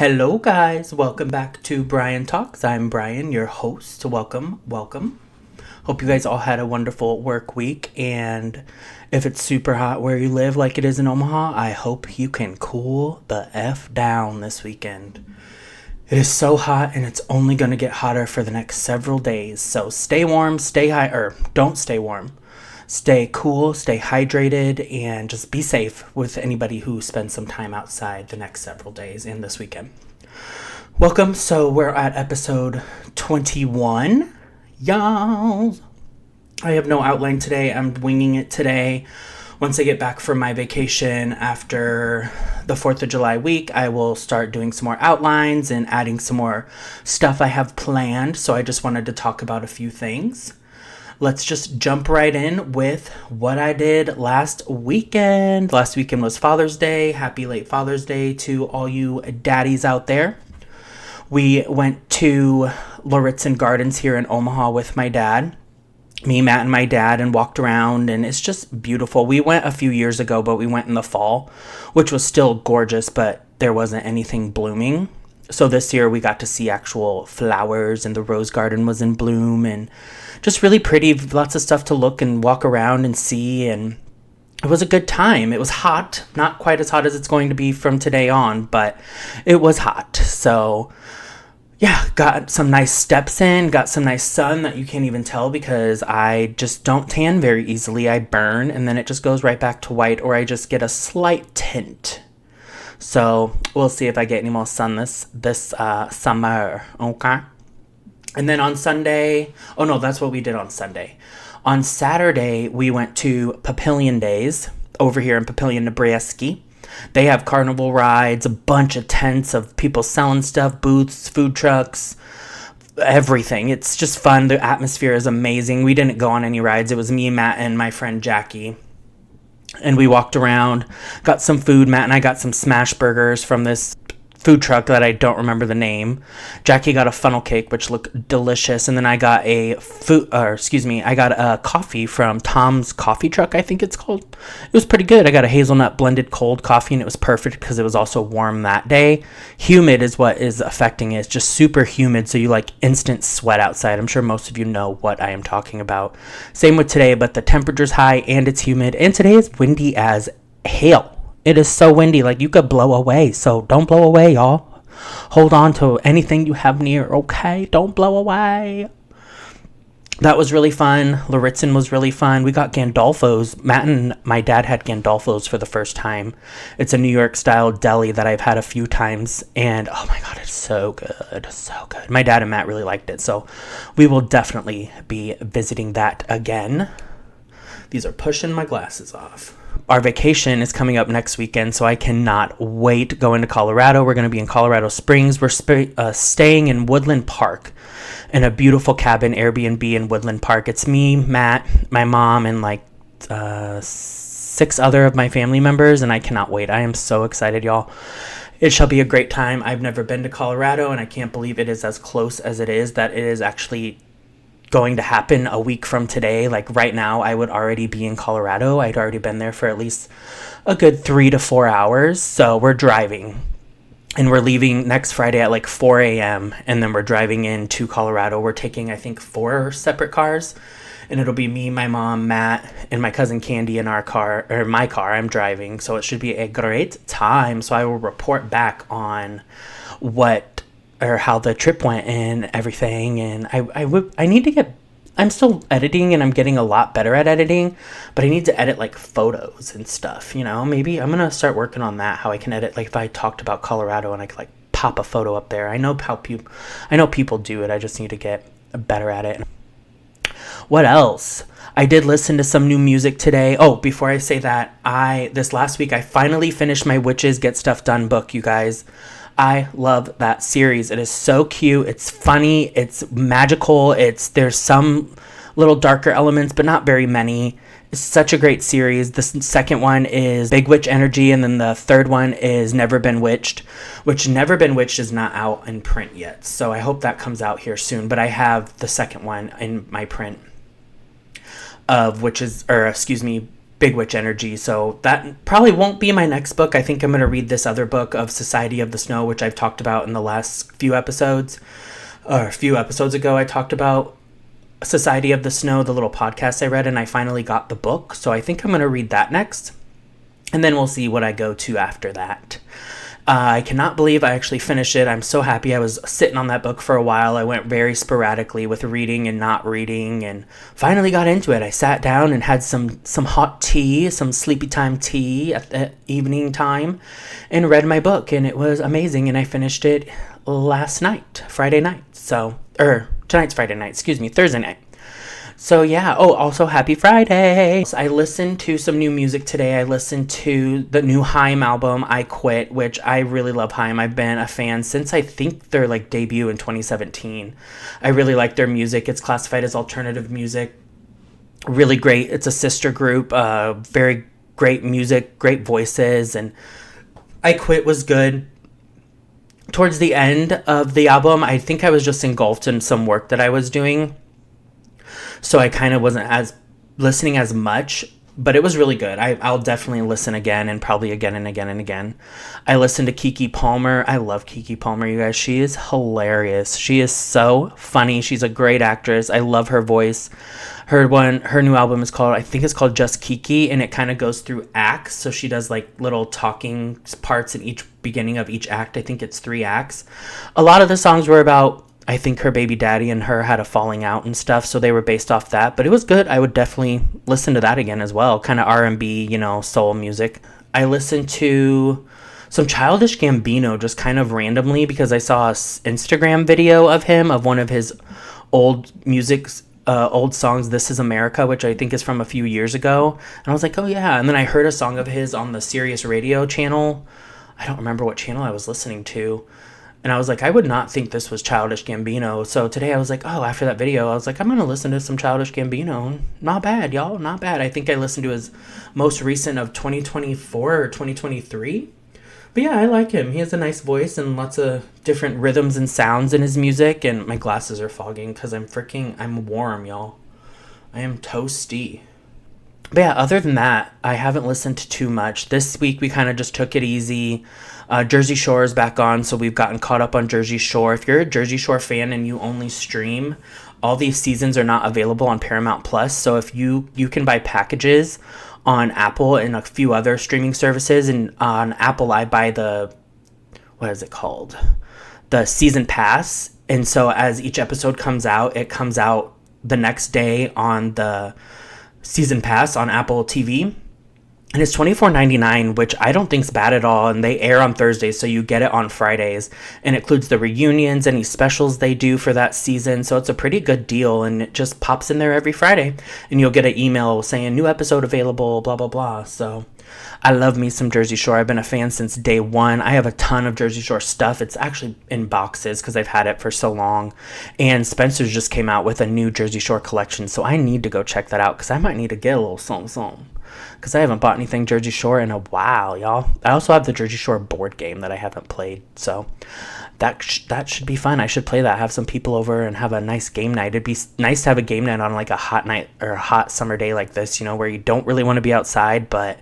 Hello, guys. Welcome back to Brian Talks. I'm Brian, your host. Welcome. Hope you guys all had a wonderful work week. And if it's super hot where you live, like it is in Omaha, I hope you can cool the F down this weekend. It is so hot and it's only going to get hotter for the next several days. So stay warm, don't stay warm. Stay cool, stay hydrated, and just be safe with anybody who spends some time outside the next several days and this weekend. Welcome. So we're at episode 21. Y'all. I have no outline today. I'm winging it today. Once I get back from my vacation after the 4th of July week, I will start doing some more outlines and adding some more stuff I have planned. So I just wanted to talk about a few things. Let's just jump right in with what I did last weekend. Last weekend was Father's Day. Happy late Father's Day to all you daddies out there. We went to Lauritzen Gardens here in Omaha with my dad. Me, Matt, and my dad, and walked around, and it's just beautiful. We went a few years ago, but we went in the fall, which was still gorgeous, but there wasn't anything blooming. So this year we got to see actual flowers, and the rose garden was in bloom, and just really pretty, lots of stuff to look and walk around and see, and it was a good time. It was hot, not quite as hot as it's going to be from today on, but it was hot. So yeah, got some nice steps in, got some nice sun that you can't even tell because I just don't tan very easily. I burn, and then it just goes right back to white, or I just get a slight tint. So we'll see if I get any more sun this summer, okay? And then on Sunday, that's what we did on Sunday. On Saturday, we went to Papillion Days over here in Papillion, Nebraska. They have carnival rides, a bunch of tents of people selling stuff, booths, food trucks, everything. It's just fun. The atmosphere is amazing. We didn't go on any rides. It was me, Matt, and my friend Jackie. And we walked around, got some food. Matt and I got some smash burgers from this food truck that I don't remember the name. Jackie got a funnel cake, which looked delicious. And then I got I got a coffee from Tom's Coffee Truck, I think it's called. It was pretty good. I got a hazelnut blended cold coffee, and it was perfect because it was also warm that day. Humid is what is affecting it. It's just super humid, so you like instant sweat outside. I'm sure most of you know what I am talking about. Same with today, but the temperature's high and it's humid, and today is windy as hell. It is so windy, like you could blow away. So don't blow away, y'all. Hold on to anything you have near, okay? Don't blow away. That was really fun. Lauritzen was really fun. We got Gandolfo's. Matt and my dad had Gandolfo's for the first time. It's a New York style deli that I've had a few times. And oh my God, it's so good. So good. My dad and Matt really liked it. So we will definitely be visiting that again. These are pushing my glasses off. Our vacation is coming up next weekend, so I cannot wait going to Colorado. We're going to be in Colorado Springs. We're staying in Woodland Park in a beautiful cabin Airbnb in Woodland Park. It's me, Matt, my mom, and like 6 other of my family members, and I cannot wait. I am so excited, y'all. It shall be a great time. I've never been to Colorado, and I can't believe it is as close as it is, that it is actually going to happen a week from today. Like right now, I would already be in Colorado. I'd already been there for at least a good 3 to 4 hours. So we're driving, and we're leaving next Friday at like 4 a.m. And then we're driving into Colorado. We're taking, I think, 4 separate cars, and it'll be me, my mom, Matt, and my cousin Candy in our car, or my car. I'm driving. So it should be a great time. So I will report back on how the trip went and everything. And I need to I'm still editing, and I'm getting a lot better at editing, but I need to edit like photos and stuff, maybe I'm going to start working on that, how I can edit, like if I talked about Colorado and I could like pop a photo up there. I know people do it. I just need to get better at it. What else? I did listen to some new music today. Oh, before I say that, this last week, I finally finished my Witches Get Stuff Done book, you guys. I love that series. It is so cute. It's funny. It's magical. There's some little darker elements, but not very many. It's such a great series. The second one is Big Witch Energy, and then the third one is Never Been Witched, which Never Been Witched is not out in print yet. So I hope that comes out here soon. But I have the second one in my print of Big Witch energy. So that probably won't be my next book. I think I'm going to read this other book of Society of the Snow, which I've talked about in the last few episodes. Or a few episodes ago, I talked about Society of the Snow, the little podcast I read, and I finally got the book. So I think I'm going to read that next. And then we'll see what I go to after that. I cannot believe I actually finished it. I'm so happy. I was sitting on that book for a while. I went very sporadically with reading and not reading, and finally got into it. I sat down and had some hot tea, some sleepy time tea at the evening time, and read my book, and it was amazing. And I finished it last night, Friday night. Tonight's Friday night, Thursday night. So yeah, also happy Friday. I listened to some new music today. I listened to the new Haim album, I Quit, which I really love Haim. I've been a fan since I think their debut in 2017. I really like their music. It's classified as alternative music. Really great. It's a sister group, very great music, great voices, and I Quit was good. Towards the end of the album, I think I was just engulfed in some work that I was doing. So I kind of wasn't listening as much, but it was really good. I'll definitely listen again, and probably again and again and again. I listened to Keke Palmer. I love Keke Palmer, you guys. She is hilarious. She is so funny. She's a great actress. I love her voice. Her new album is called Just Keke, and it kind of goes through acts. So she does little talking parts in each beginning of each act. I think it's 3 acts. A lot of the songs were about, I think her baby daddy and her had a falling out and stuff, so they were based off that. But it was good. I would definitely listen to that again as well. Kind of R&B, soul music. I listened to some Childish Gambino just kind of randomly because I saw an Instagram video of him, of one of his old songs, This Is America, which I think is from a few years ago. And I was like, oh yeah. And then I heard a song of his on the Sirius Radio channel. I don't remember what channel I was listening to. And I was like, I would not think this was Childish Gambino. So today I was like, after that video, I was like, I'm going to listen to some Childish Gambino. Not bad, y'all. Not bad. I think I listened to his most recent of 2024 or 2023. But yeah, I like him. He has a nice voice and lots of different rhythms and sounds in his music. And my glasses are fogging because I'm warm, y'all. I am toasty. But yeah, other than that, I haven't listened to too much. This week we kind of just took it easy. Jersey Shore is back on, so we've gotten caught up on Jersey Shore. If you're a Jersey Shore fan and you only stream, all these seasons are not available on Paramount Plus. So if you can buy packages on Apple and a few other streaming services, and on Apple I buy the season pass. And so as each episode comes out, it comes out the next day on the season pass on Apple TV. And it's $24.99, which I don't think is bad at all. And they air on Thursdays, so you get it on Fridays. And it includes the reunions, any specials they do for that season. So it's a pretty good deal, and it just pops in there every Friday. And you'll get an email saying, new episode available, blah, blah, blah. So I love me some Jersey Shore. I've been a fan since day one. I have a ton of Jersey Shore stuff. It's actually in boxes because I've had it for so long. And Spencer's just came out with a new Jersey Shore collection. So I need to go check that out because I might need to get a little something. Because I haven't bought anything Jersey Shore in a while, y'all. I also have the Jersey Shore board game that I haven't played, so that should be fun. I should play that, have some people over and have a nice game night. It'd be nice to have a game night on a hot night or a hot summer day like this, where you don't really want to be outside, but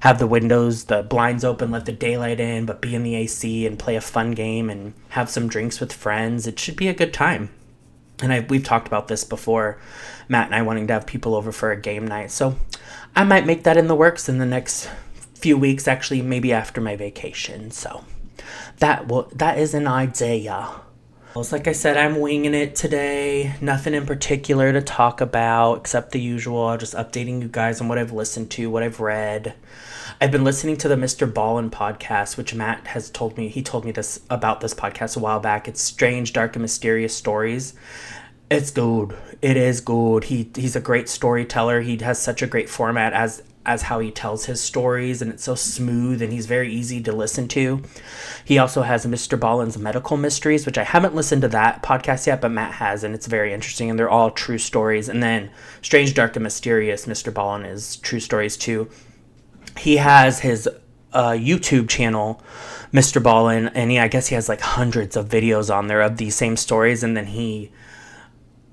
have the windows, the blinds open, let the daylight in, but be in the AC and play a fun game and have some drinks with friends. It should be a good time. And we've talked about this before, Matt and I wanting to have people over for a game night. So I might make that in the works in the next few weeks, actually, maybe after my vacation. So that is an idea. Like I said, I'm winging it today. Nothing in particular to talk about except the usual. Just updating you guys on what I've listened to, what I've read. I've been listening to the Mr. Ballin podcast, which Matt has told me. He told me this about this podcast a while back. It's Strange, Dark, and Mysterious Stories. It's good. It is good. He's a great storyteller. He has such a great format as how he tells his stories, and it's so smooth, and he's very easy to listen to. He also has Mr. Ballin's Medical Mysteries, which I haven't listened to that podcast yet, but Matt has, and it's very interesting, and they're all true stories. And then Strange, Dark, and Mysterious, Mr. Ballin is true stories too. He has his YouTube channel, Mr. Ballin, and I guess he has hundreds of videos on there of these same stories, and then he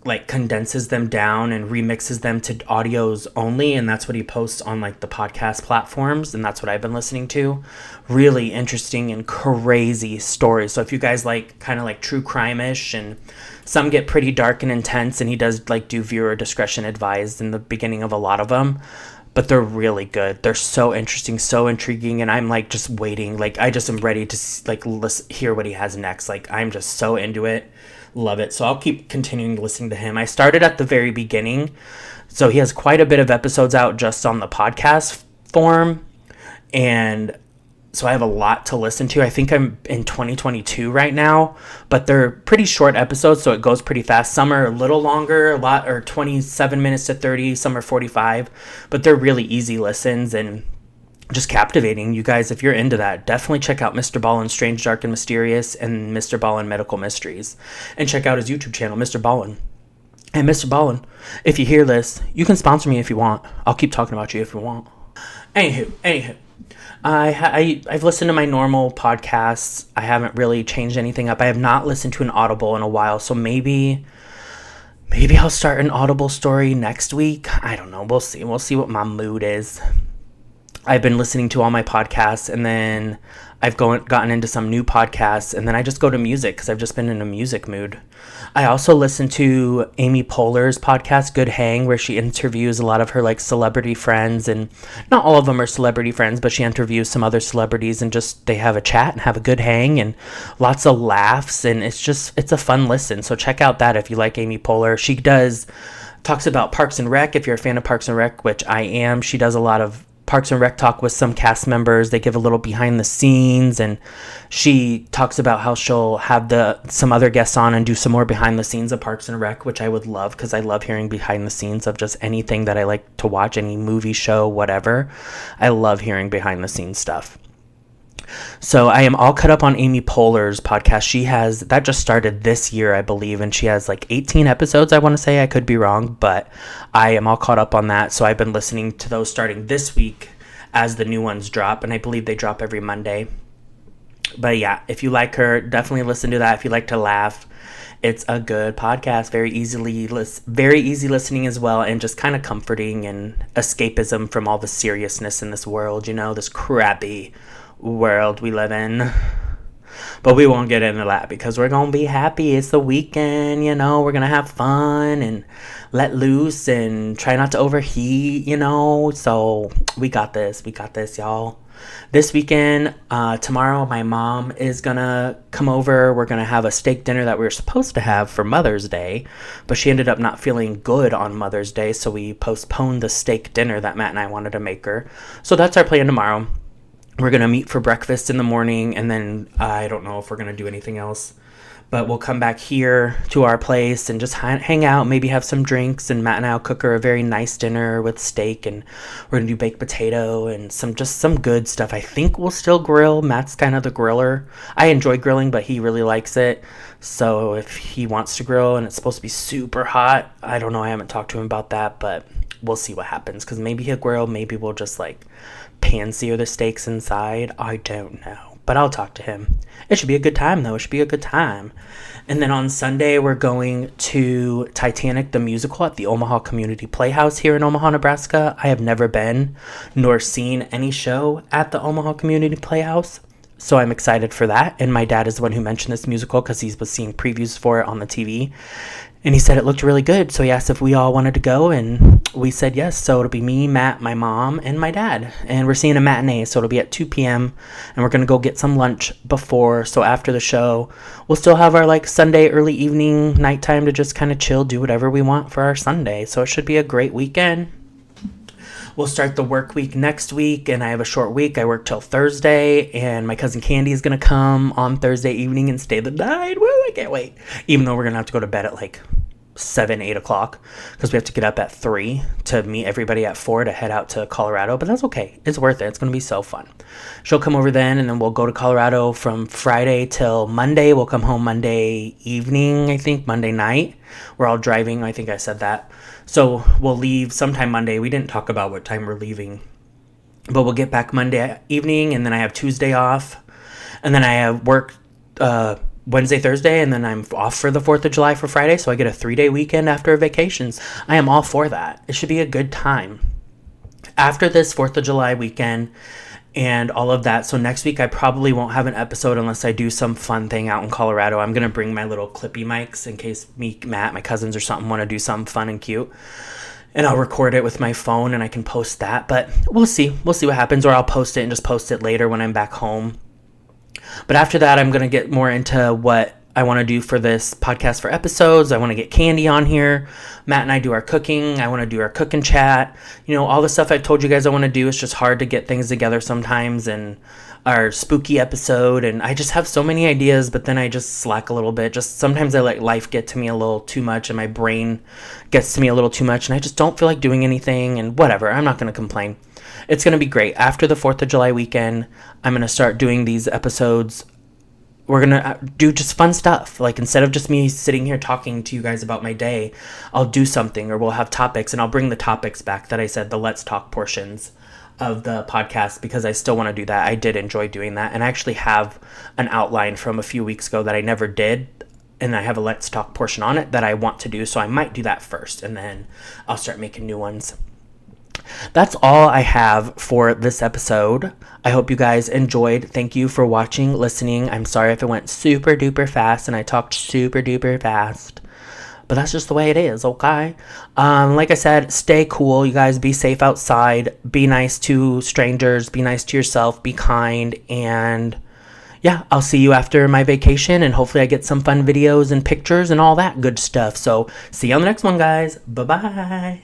like condenses them down and remixes them to audios only, and that's what he posts on like the podcast platforms, and that's what I've been listening to. Really interesting and crazy stories. So if you guys like kind of like true crime-ish, and some get pretty dark and intense, and he does like do viewer discretion advised in the beginning of a lot of them, but they're really good. They're so interesting, so intriguing, and I'm like just waiting. Like I just am ready to like hear what he has next. Like I'm just so into it. Love it. So I'll keep continuing listening to him. I started at the very beginning, so he has quite a bit of episodes out just on the podcast form, and so I have a lot to listen to. I think I'm in 2022 right now, but they're pretty short episodes, so it goes pretty fast. Some are a little longer, a lot are 27 minutes to 30, some are 45, but they're really easy listens and just captivating. You guys, if you're into that, definitely check out Mr. Ballin Strange, Dark, and Mysterious, and Mr. Ballin Medical Mysteries. And check out his YouTube channel, Mr. Ballin. And Mr. Ballin, if you hear this, you can sponsor me if you want. I'll keep talking about you if you want. Anywho. I've listened to my normal podcasts. I haven't really changed anything up. I have not listened to an Audible in a while, so maybe I'll start an Audible story next week. I don't know. We'll see. We'll see what my mood is. I've been listening to all my podcasts, and then I've gotten into some new podcasts, and then I just go to music because I've just been in a music mood. I also listen to Amy Poehler's podcast, Good Hang, where she interviews a lot of her like celebrity friends, and not all of them are celebrity friends, but she interviews some other celebrities, and just they have a chat and have a good hang and lots of laughs, and it's a fun listen. So check out that if you like Amy Poehler. She talks about Parks and Rec. If you're a fan of Parks and Rec, which I am, she does a lot of Parks and Rec talk with some cast members. They give a little behind the scenes, and she talks about how she'll have some other guests on and do some more behind the scenes of Parks and Rec, which I would love because I love hearing behind the scenes of just anything that I like to watch, any movie, show, whatever. I love hearing behind the scenes stuff. So I am all caught up on Amy Poehler's podcast. That just started this year, I believe, and she has like 18 episodes, I want to say. I could be wrong, but I am all caught up on that. So I've been listening to those starting this week as the new ones drop, and I believe they drop every Monday. But yeah, if you like her, definitely listen to that. If you like to laugh, it's a good podcast. Very easy listening as well, and just kind of comforting and escapism from all the seriousness in this world, this crappy world we live in. But we won't get into that because we're gonna be happy. It's the weekend, we're gonna have fun and let loose and try not to overheat, so we got this, y'all. This weekend, tomorrow, my mom is gonna come over. We're gonna have a steak dinner that we were supposed to have for Mother's Day, but she ended up not feeling good on Mother's Day, so we postponed the steak dinner that Matt and I wanted to make her. So that's our plan tomorrow. We're going to meet for breakfast in the morning, and then I don't know if we're going to do anything else. But we'll come back here to our place and just hang out, maybe have some drinks, and Matt and I will cook her a very nice dinner with steak, and we're going to do baked potato and some good stuff. I think we'll still grill. Matt's kind of the griller. I enjoy grilling, but he really likes it. So if he wants to grill and it's supposed to be super hot, I don't know. I haven't talked to him about that, but we'll see what happens, because maybe he'll grill. Maybe we'll just pan-sear the steaks inside. I don't know, but I'll talk to him. It should be a good time, though. It should be a good time. And then on Sunday, we're going to Titanic the musical at the Omaha Community Playhouse here in Omaha, Nebraska. I have never been nor seen any show at the Omaha Community Playhouse, so I'm excited for that. And my dad is the one who mentioned this musical because he was seeing previews for it on the TV. And he said it looked really good, so he asked if we all wanted to go, and we said yes. So it'll be me, Matt, my mom, and my dad. And we're seeing a matinee, so it'll be at 2 p.m., and we're going to go get some lunch before. So after the show, we'll still have our Sunday early evening, nighttime to just kind of chill, do whatever we want for our Sunday. So it should be a great weekend. We'll start the work week next week, and I have a short week. I work till Thursday, and my cousin Candy is going to come on Thursday evening and stay the night. Woo, I can't wait. Even though we're going to have to go to bed at 7, 8 o'clock, because we have to get up at 3 to meet everybody at 4 to head out to Colorado, but that's okay. It's worth it. It's going to be so fun. She'll come over then, and then we'll go to Colorado from Friday till Monday. We'll come home Monday evening, I think, Monday night. We're all driving. I think I said that. So we'll leave sometime Monday. We didn't talk about what time we're leaving, but we'll get back Monday evening, and then I have Tuesday off, and then I have work Wednesday, Thursday, and then I'm off for the 4th of July for Friday, so I get a 3-day weekend after vacations. I am all for that. It should be a good time. After this 4th of July weekend and all of that, so next week I probably won't have an episode unless I do some fun thing out in Colorado. I'm going to bring my little clippy mics in case me, Matt, my cousins or something want to do something fun and cute. And I'll record it with my phone and I can post that. But we'll see. We'll see what happens, or I'll post it and just post it later when I'm back home. But after that, I'm going to get more into what I want to do for this podcast for episodes. I want to get Candy on here. Matt and I do our cooking. I want to do our cooking chat. All the stuff I've told you guys I want to do. It's just hard to get things together sometimes. And our spooky episode. And I just have so many ideas, but then I just slack a little bit. Just sometimes I let life get to me a little too much and my brain gets to me a little too much. And I just don't feel like doing anything and whatever. I'm not going to complain. It's going to be great. After the 4th of July weekend, I'm going to start doing these episodes. We're going to do just fun stuff. Like, instead of just me sitting here talking to you guys about my day, I'll do something, or we'll have topics, and I'll bring the topics back that I said, the Let's Talk portions of the podcast, because I still want to do that. I did enjoy doing that. And I actually have an outline from a few weeks ago that I never did. And I have a Let's Talk portion on it that I want to do. So I might do that first, and then I'll start making new ones. That's all I have for this episode. I hope you guys enjoyed. Thank you for watching, listening. I'm sorry if it went super duper fast and I talked super duper fast, but that's just the way it is, okay? Like I said, stay cool. You guys be safe outside. Be nice to strangers. Be nice to yourself. Be kind. And yeah, I'll see you after my vacation, and hopefully I get some fun videos and pictures and all that good stuff. So see you on the next one, guys. Bye-bye.